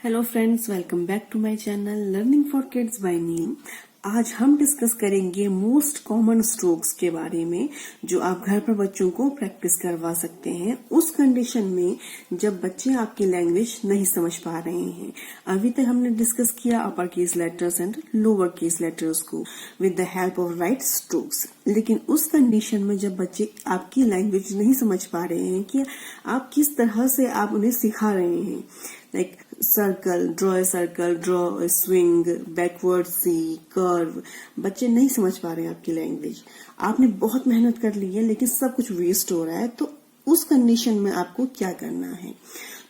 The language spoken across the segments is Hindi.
Hello friends, welcome back to my channel learning for kids by Neem. आज हम डिस्कस करेंगे मोस्ट कॉमन स्ट्रोक्स के बारे में जो आप घर पर बच्चों को प्रैक्टिस करवा सकते हैं उस कंडीशन में जब बच्चे आपकी लैंग्वेज नहीं समझ पा रहे हैं। अभी तक हमने डिस्कस किया upper case letters and lower case letters को with the help of right strokes, लेकिन उस कंडीशन में जब बच्चे आपकी लैंग्वेज नहीं समझ पा रहे हैं कि आप किस तरह से आप उन्हें सिखा रहे हैं, like circle, draw a swing, backward C, curve, बच्चे नहीं समझ पा रहे हैं आपकी लैंग्वेज। आपने बहुत मेहनत कर ली है लेकिन सब कुछ वेस्ट हो रहा है, तो उस कंडीशन में आपको क्या करना है?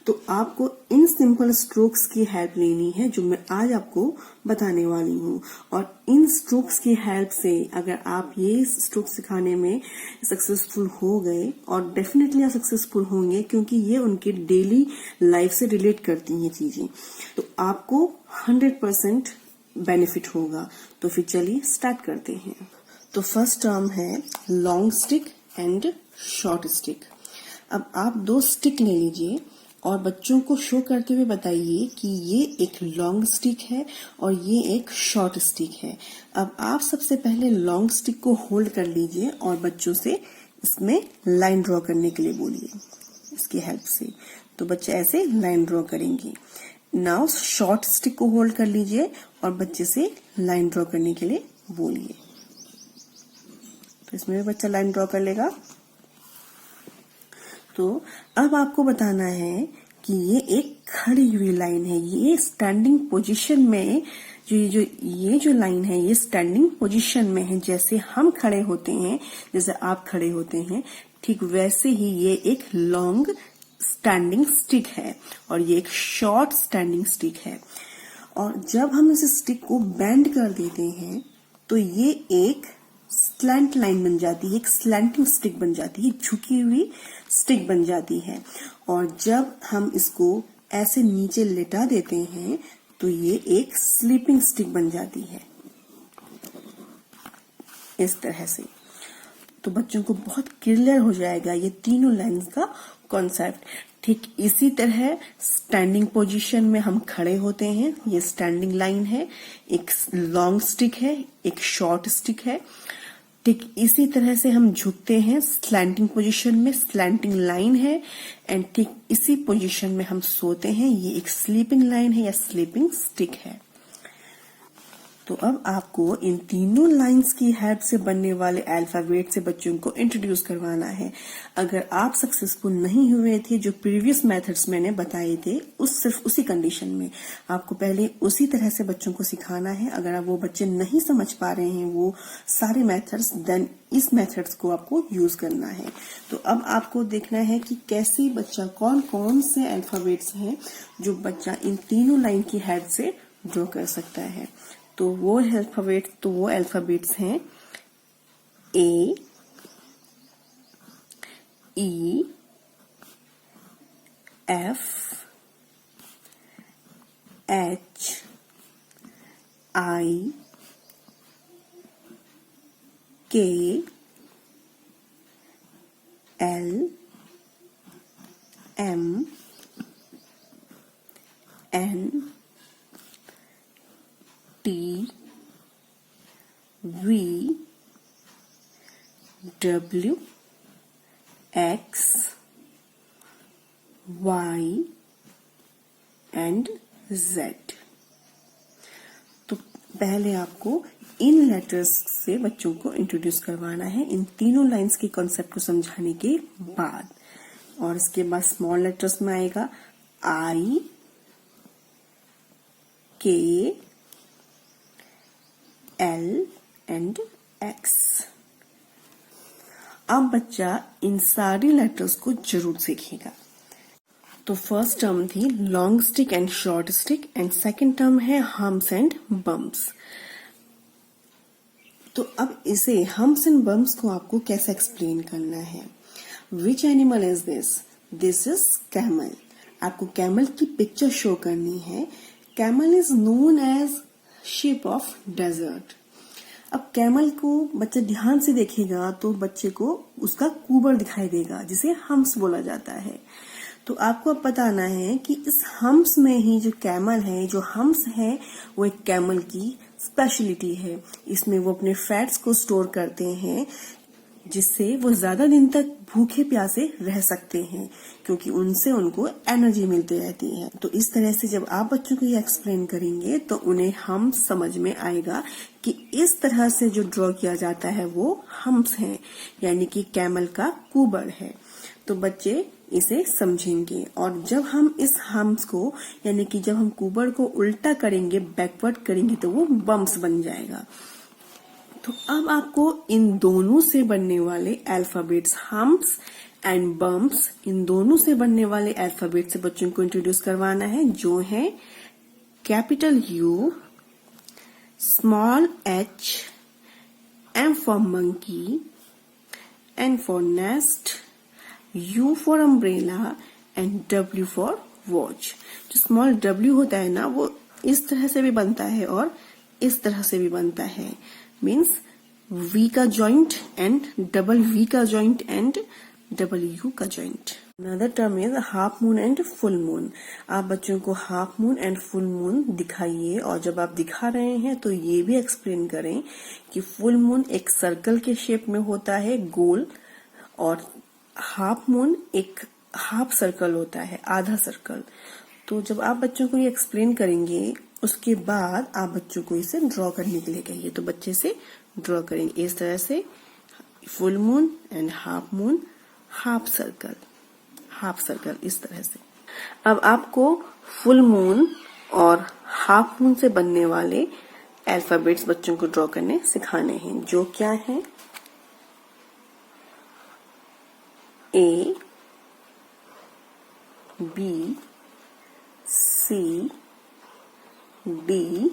तो आपको इन सिंपल स्ट्रोक्स की हेल्प लेनी है जो मैं आज आपको बताने वाली हूँ। और इन स्ट्रोक्स की हेल्प से अगर आप ये स्ट्रोक सिखाने में सक्सेसफुल हो गए, और डेफिनेटली आप सक्सेसफुल होंगे क्योंकि ये उनके डेली लाइफ से रिलेट करती हैं चीजें, तो आपको 100% बेनिफिट होगा। तो फिर चलिए स्टार्ट करते हैं। तो फर्स्ट टर्म है long stick and short stick. अब आप दो स्टिक ले लीजिए और बच्चों को शो करते हुए बताइए कि ये एक लॉन्ग स्टिक है और ये एक शॉर्ट स्टिक है। अब आप सबसे पहले लॉन्ग स्टिक को होल्ड कर लीजिए और बच्चों से इसमें लाइन ड्रॉ करने के लिए बोलिए इसकी हेल्प से। तो बच्चे ऐसे लाइन ड्रॉ करेंगे। नाउ शॉर्ट स्टिक को होल्ड कर लीजिए और बच्चे से लाइन ड्रॉ करने के लिए बोलिए। तो इसमें भी बच्चा लाइन ड्रॉ कर लेगा। तो अब आपको बताना है कि ये एक खड़ी हुई लाइन है, ये स्टैंडिंग पोजीशन में ये जो लाइन है ये स्टैंडिंग पोजीशन में है। जैसे हम खड़े होते हैं, जैसे आप खड़े होते हैं, ठीक वैसे ही ये एक लॉन्ग स्टैंडिंग स्टिक है और ये एक शॉर्ट स्टैंडिंग स्टिक है। और जब हम इस स्टिक को बेंड कर देते हैं तो ये एक स्लैंट लाइन बन जाती है, एक स्लैंटिंग स्टिक बन जाती है, झुकी हुई स्टिक बन जाती है। और जब हम इसको ऐसे नीचे लेटा देते हैं तो ये एक स्लीपिंग स्टिक बन जाती है इस तरह से। तो बच्चों को बहुत क्लियर हो जाएगा ये तीनों लाइंस का कॉन्सेप्ट। ठीक इसी तरह स्टैंडिंग पोजीशन में हम खड़े होते हैं, ये स्टैंडिंग लाइन है, एक लॉन्ग स्टिक है, एक शॉर्ट स्टिक है। ठीक इसी तरह से हम झुकते हैं स्लैंटिंग पोजीशन में, स्लैंटिंग लाइन है। एंड ठीक इसी पोजीशन में हम सोते हैं, ये एक स्लीपिंग लाइन है या स्लीपिंग स्टिक है। तो अब आपको इन तीनों लाइंस की हेल्प से बनने वाले अल्फाबेट से बच्चों को इंट्रोड्यूस करवाना है। अगर आप सक्सेसफुल नहीं हुए थे जो प्रीवियस मेथड्स मैंने बताए थे, सिर्फ उसी कंडीशन में आपको पहले उसी तरह से बच्चों को सिखाना है। अगर वो बच्चे नहीं समझ पा रहे हैं वो सारे मेथड्स, देन इस मेथड्स को आपको यूज करना है। तो अब आपको देखना है कि कैसे बच्चा कौन कौन से अल्फाबेट्स हैं जो बच्चा इन तीनों लाइन की हेल्प से ड्रॉ कर सकता है। तो वो अल्फाबेट्स हैं ए, ई, F, H, I, K, L, M, N, T, V, W, X, Y and Z। तो पहले आपको इन लेटर्स से बच्चों को इंट्रोड्यूस करवाना है इन तीनों लाइंस के कॉन्सेप्ट को समझाने के बाद। और इसके बाद स्मॉल लेटर्स में आएगा I, K, L and X। अब बच्चा इन सारी लेटर्स को जरूर सीखेगा। तो फर्स्ट टर्म थी long stick and short stick and second term है हम्स एंड बम्प्स। तो अब इसे हम्स एंड बम्प्स को आपको कैसे एक्सप्लेन करना है? Which animal is this? This is camel. आपको कैमल की पिक्चर शो करनी है। Camel is known as ship of desert. अब कैमल को बच्चा ध्यान से देखेगा तो बच्चे को उसका कुबर दिखाई देगा जिसे हम्स बोला जाता है। तो आपको अब बताना है कि इस हम्प्स में ही जो कैमल है, जो हम्प्स है वो एक कैमल की स्पेशलिटी है। इसमें वो अपने फैट्स को स्टोर करते हैं जिससे वो ज्यादा दिन तक भूखे प्यासे रह सकते हैं, क्योंकि उनसे उनको एनर्जी मिलती रहती है। तो इस तरह से जब आप बच्चों को ये एक्सप्लेन करेंगे तो उन्हें हम्प्स समझ में आएगा कि इस तरह से जो ड्रॉ किया जाता है वो हम्प्स हैं, यानी कि कैमल का कुबड़ है। तो बच्चे इसे समझेंगे। और जब हम इस हम्प्स को, यानी कि जब हम कुबड़ को उल्टा करेंगे, बैकवर्ड करेंगे, तो वो बम्प्स बन जाएगा। तो अब आपको इन दोनों से बनने वाले अल्फाबेट्स, हम्प्स एंड बम्प्स, इन दोनों से बनने वाले अल्फाबेट से बच्चों को इंट्रोड्यूस करवाना है, जो है capital U, small H, M for monkey, N for nest, U for umbrella and W for watch. जो स्मॉल डब्ल्यू होता है ना, वो इस तरह से भी बनता है और इस तरह से भी बनता है, मीन्स वी का जॉइंट एंड डबल वी का जॉइंट एंड डबल यू का joint. Another term is half moon and full moon. आप बच्चों को half moon and full moon दिखाइए, और जब आप दिखा रहे हैं तो ये भी एक्सप्लेन करें कि फुल मून एक सर्कल के शेप में होता है, गोल, और हाफ मून एक हाफ सर्कल होता है, आधा सर्कल। तो जब आप बच्चों को ये एक्सप्लेन करेंगे उसके बाद आप बच्चों को इसे ड्रॉ करने के लिए कहिए। तो बच्चे से ड्रॉ करेंगे इस तरह से, full moon and half moon, half circle, half circle, इस तरह से। अब आपको फुल मून और हाफ मून से बनने वाले अल्फाबेट्स बच्चों को ड्रॉ करने सिखाने हैं, जो क्या है, ए, बी, सी, डी,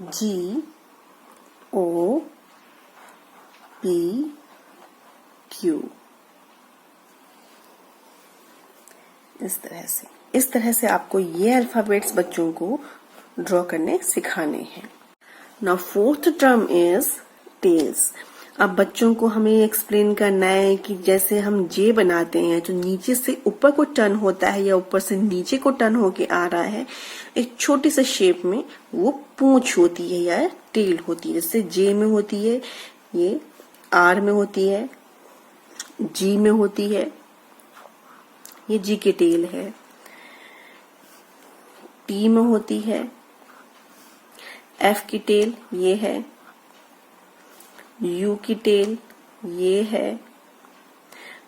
जी, ओ, पी, क्यू। इस तरह से आपको ये अल्फाबेट्स बच्चों को ड्रॉ करने सिखाने हैं। Now fourth term is tails. अब बच्चों को हमें एक्सप्लेन करना है कि जैसे हम जे बनाते हैं तो नीचे से ऊपर को टर्न होता है या ऊपर से नीचे को टर्न होके आ रहा है, एक छोटी सी शेप में वो पूंछ होती है या टेल होती है। जैसे जे में होती है, ये आर में होती है, जी में होती है, ये जी की टेल है, टी में होती है, एफ की टेल ये है, यू की टेल ये है।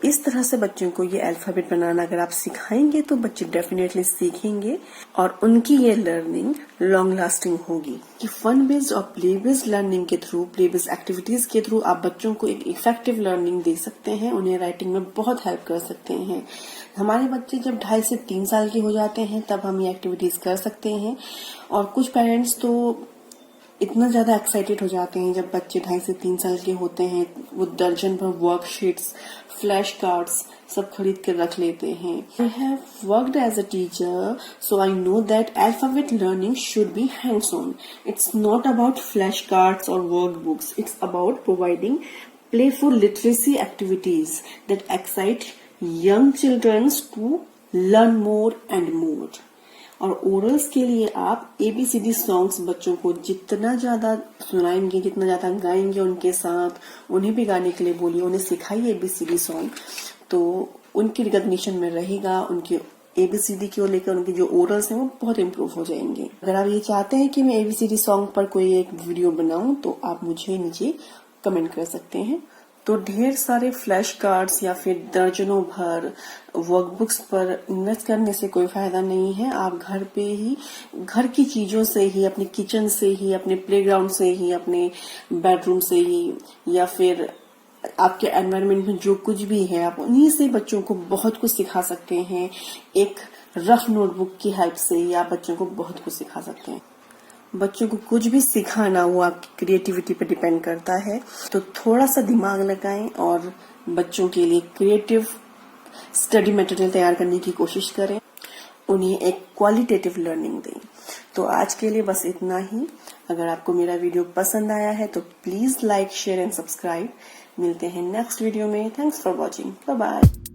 इस तरह से बच्चों को ये अल्फाबेट बनाना अगर आप सिखाएंगे तो बच्चे डेफिनेटली सीखेंगे और उनकी ये लर्निंग लॉन्ग लास्टिंग होगी। कि फन बेस्ड और प्ले बेस्ड लर्निंग के थ्रू, प्ले बेस्ड एक्टिविटीज के थ्रू आप बच्चों को एक इफेक्टिव लर्निंग दे सकते हैं, उन्हें राइटिंग में बहुत हेल्प कर सकते हैं। हमारे बच्चे जब 2.5 से 3 साल के हो जाते हैं तब हम ये एक्टिविटीज कर सकते हैं, और कुछ पेरेंट्स तो इतना ज्यादा एक्साइटेड हो जाते हैं जब बच्चे 2.5 से 3 साल के होते हैं, वो दर्जन भर वर्कशीट्स, फ्लैश कार्ड्स सब खरीद कर रख लेते हैं। I have worked as a teacher, so I know that alphabet learning should be hands-on. It's not about flashcards or workbooks. It's about providing playful literacy activities that excite young children to learn more and more. और ओरल्स के लिए आप ABCD सॉन्ग्स बच्चों को जितना ज्यादा सुनाएंगे, जितना ज्यादा गाएंगे उनके साथ, उन्हें भी गाने के लिए बोलिए, उन्हें सिखाइए ABCD सॉन्ग, तो उनकी रिकॉग्निशन में रहेगा, उनके ABCD को लेकर उनके जो ओरल्स हैं वो बहुत इम्प्रूव हो जाएंगे। अगर आप ये चाहते हैं कि मैं ABCD सॉन्ग पर कोई एक वीडियो बनाऊं तो आप मुझे नीचे कमेंट कर सकते हैं। तो ढेर सारे फ्लैश कार्ड्स या फिर दर्जनों भर वर्कबुक्स पर इन्वेस्ट करने से कोई फायदा नहीं है। आप घर पे ही, घर की चीजों से ही, अपने किचन से ही, अपने प्लेग्राउंड से ही, अपने बेडरूम से ही, या फिर आपके एनवायरनमेंट में जो कुछ भी है, आप उन्हीं से बच्चों को बहुत कुछ सिखा सकते हैं। एक रफ नोटबुक की हेल्प से ही आप बच्चों को बहुत कुछ सिखा सकते हैं। बच्चों को कुछ भी सिखाना वो आपकी क्रिएटिविटी पे डिपेंड करता है, तो थोड़ा सा दिमाग लगाएं और बच्चों के लिए क्रिएटिव स्टडी मटेरियल तैयार करने की कोशिश करें, उन्हें एक क्वालिटेटिव लर्निंग दें। तो आज के लिए बस इतना ही। अगर आपको मेरा वीडियो पसंद आया है तो please like, share and subscribe. मिलते हैं नेक्स्ट वीडियो में। Thanks for watching. Bye bye.